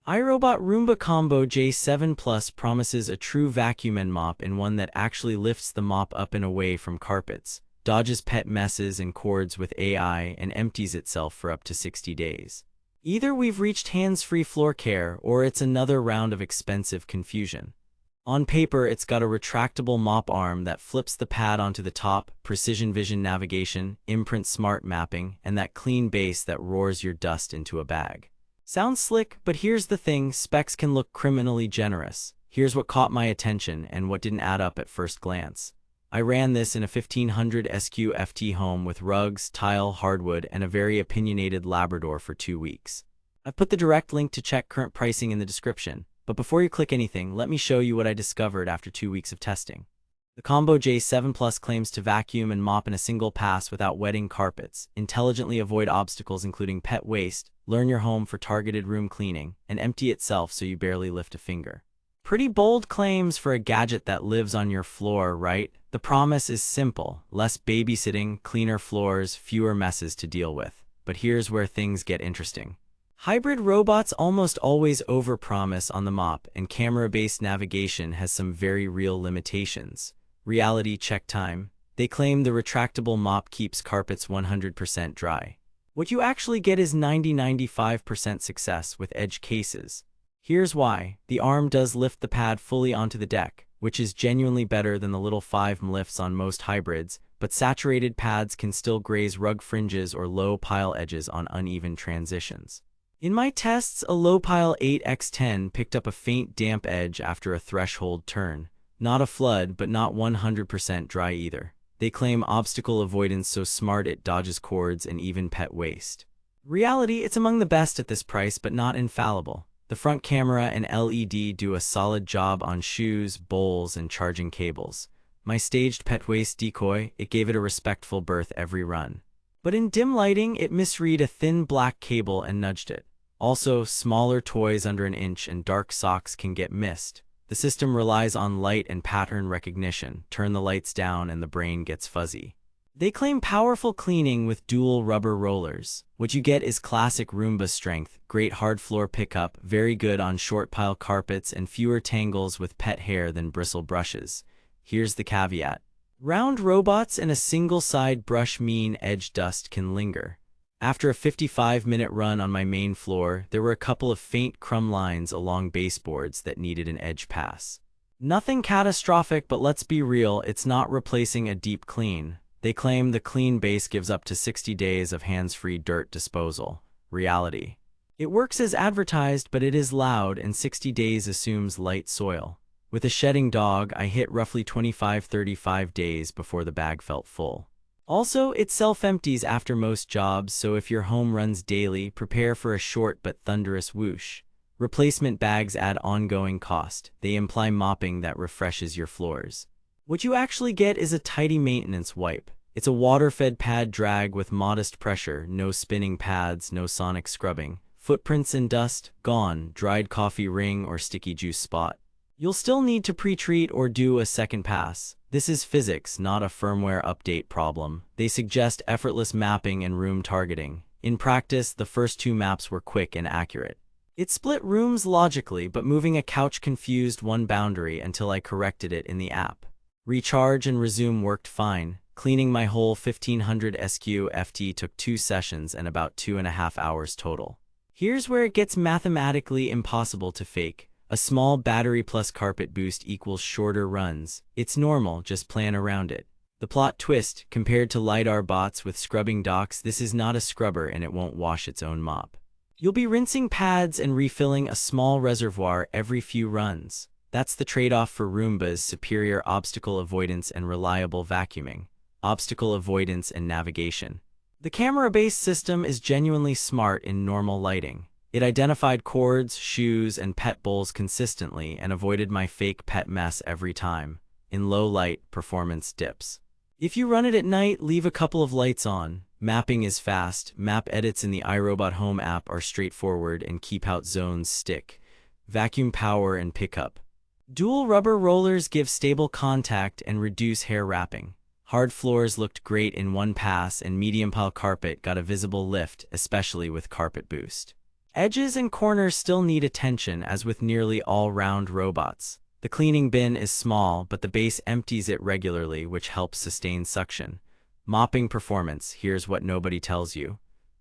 iRobot Roomba Combo J7 Plus promises a true vacuum and mop in one that actually lifts the mop up and away from carpets, dodges pet messes and cords with AI, and empties itself for up to 60 days. Either we've reached hands-free floor care or it's another round of expensive confusion. On paper, it's got a retractable mop arm that flips the pad onto the top, precision vision navigation, imprint smart mapping, and that clean base that roars your dust into a bag. Sounds slick, but here's the thing, specs can look criminally generous. Here's what caught my attention and what didn't add up at first glance. I ran this in a 1500 SQ-FT home with rugs, tile, hardwood, and a very opinionated Labrador for 2 weeks. I've put the direct link to check current pricing in the description, but before you click anything, let me show you what I discovered after 2 weeks of testing. The Combo J7 Plus claims to vacuum and mop in a single pass without wetting carpets, intelligently avoid obstacles including pet waste, learn your home for targeted room cleaning, and empty itself so you barely lift a finger. Pretty bold claims for a gadget that lives on your floor, right? The promise is simple: less babysitting, cleaner floors, fewer messes to deal with. But here's where things get interesting. Hybrid robots almost always overpromise on the mop, and camera-based navigation has some very real limitations. Reality check time. They claim the retractable mop keeps carpets 100% dry. What you actually get is 90–95% success with edge cases. Here's why. The arm does lift the pad fully onto the deck, which is genuinely better than the little 5mm lifts on most hybrids, but saturated pads can still graze rug fringes or low pile edges on uneven transitions. In my tests, a low pile 8x10 picked up a faint damp edge after a threshold turn. Not a flood, but not 100% dry either. They claim obstacle avoidance so smart it dodges cords and even pet waste. Reality, it's among the best at this price, but not infallible. The front camera and LED do a solid job on shoes, bowls, and charging cables. My staged pet waste decoy, it gave it a respectful berth every run. But in dim lighting, it misread a thin black cable and nudged it. Also, smaller toys under an inch and dark socks can get missed. The system relies on light and pattern recognition. Turn the lights down and the brain gets fuzzy. They claim powerful cleaning with dual rubber rollers. What you get is classic Roomba strength, great hard floor pickup, very good on short pile carpets, and fewer tangles with pet hair than bristle brushes. Here's the caveat. Round robots and a single side brush mean edge dust can linger. After a 55-minute run on my main floor, there were a couple of faint crumb lines along baseboards that needed an edge pass. Nothing catastrophic, but let's be real, it's not replacing a deep clean. They claim the clean base gives up to 60 days of hands-free dirt disposal. Reality. It works as advertised, but it is loud, and 60 days assumes light soil. With a shedding dog, I hit roughly 25–35 days before the bag felt full. Also, it self-empties after most jobs, so if your home runs daily, prepare for a short but thunderous whoosh. Replacement bags add ongoing cost. They imply mopping that refreshes your floors. What you actually get is a tidy maintenance wipe. It's a water-fed pad drag with modest pressure, no spinning pads, no sonic scrubbing. Footprints and dust, gone, dried coffee ring or sticky juice spot. You'll still need to pre-treat or do a second pass. This is physics, not a firmware update problem. They suggest effortless mapping and room targeting. In practice, the first 2 maps were quick and accurate. It split rooms logically, but moving a couch confused one boundary until I corrected it in the app. Recharge and resume worked fine. Cleaning my whole 1500 SQ-FT took 2 sessions and about 2.5 hours total. Here's where it gets mathematically impossible to fake. A small battery plus carpet boost equals shorter runs. It's normal, just plan around it. The plot twist, compared to LiDAR bots with scrubbing docks, this is not a scrubber and it won't wash its own mop. You'll be rinsing pads and refilling a small reservoir every few runs. That's the trade-off for Roomba's superior obstacle avoidance and reliable vacuuming. Obstacle avoidance and navigation. The camera-based system is genuinely smart in normal lighting. It identified cords, shoes, and pet bowls consistently and avoided my fake pet mess every time. In low light, performance dips. If you run it at night, leave a couple of lights on. Mapping is fast. Map edits in the iRobot Home app are straightforward and keep out zones stick. Vacuum power and pickup. Dual rubber rollers give stable contact and reduce hair wrapping. Hard floors looked great in one pass and medium pile carpet got a visible lift, especially with carpet boost. Edges and corners still need attention, as with nearly all round robots. The cleaning bin is small, but the base empties it regularly, which helps sustain suction. Mopping performance. Here's what nobody tells you.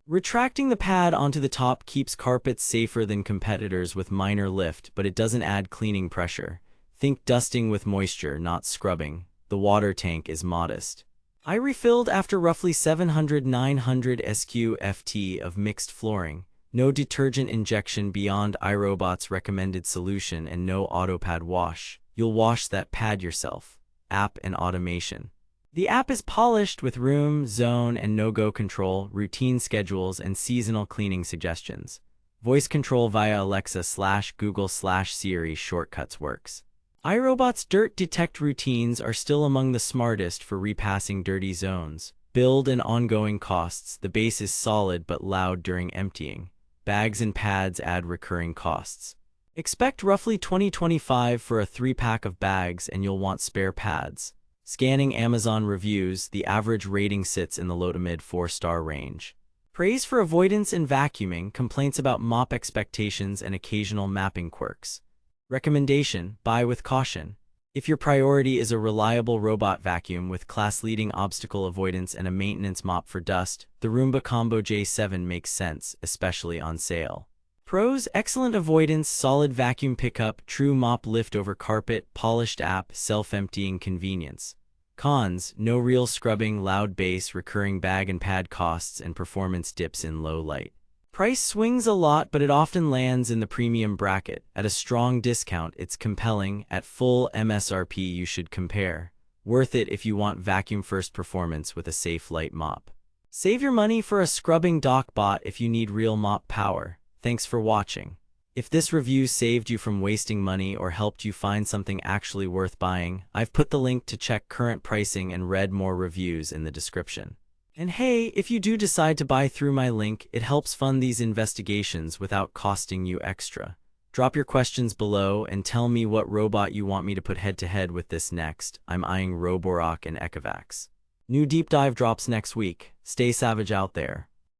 Retracting the pad onto the top keeps carpets safer than competitors with minor lift, but it doesn't add cleaning pressure. Think dusting with moisture, not scrubbing. The water tank is modest. I refilled after roughly 700-900 SQ/ft of mixed flooring. No detergent injection beyond iRobot's recommended solution, and no auto-pad wash. You'll wash that pad yourself. App and automation. The app is polished with room, zone, and no-go control, routine schedules, and seasonal cleaning suggestions. Voice control via Alexa/Google/Siri shortcuts works. iRobot's dirt detect routines are still among the smartest for repassing dirty zones. Build and ongoing costs. The base is solid but loud during emptying. Bags and pads add recurring costs. Expect roughly $20-25 for a 3-pack of bags, and you'll want spare pads. Scanning Amazon reviews, the average rating sits in the low to mid 4-star range. Praise for avoidance in vacuuming, complaints about mop expectations, and occasional mapping quirks. Recommendation: buy with caution. If your priority is a reliable robot vacuum with class-leading obstacle avoidance and a maintenance mop for dust, the Roomba Combo J7 makes sense, especially on sale. Pros: excellent avoidance, solid vacuum pickup, true mop lift over carpet, polished app, self-emptying convenience. Cons: no real scrubbing, loud bass, recurring bag and pad costs, and performance dips in low light. Price swings a lot, but it often lands in the premium bracket. At a strong discount, it's compelling. At full MSRP, you should compare. Worth it if you want vacuum-first performance with a safe light mop. Save your money for a scrubbing dock bot if you need real mop power. Thanks for watching. If this review saved you from wasting money or helped you find something actually worth buying, I've put the link to check current pricing and read more reviews in the description. And hey, if you do decide to buy through my link, it helps fund these investigations without costing you extra. Drop your questions below and tell me what robot you want me to put head-to-head with this next. I'm eyeing Roborock and Ecovacs. New deep dive drops next week. Stay savage out there.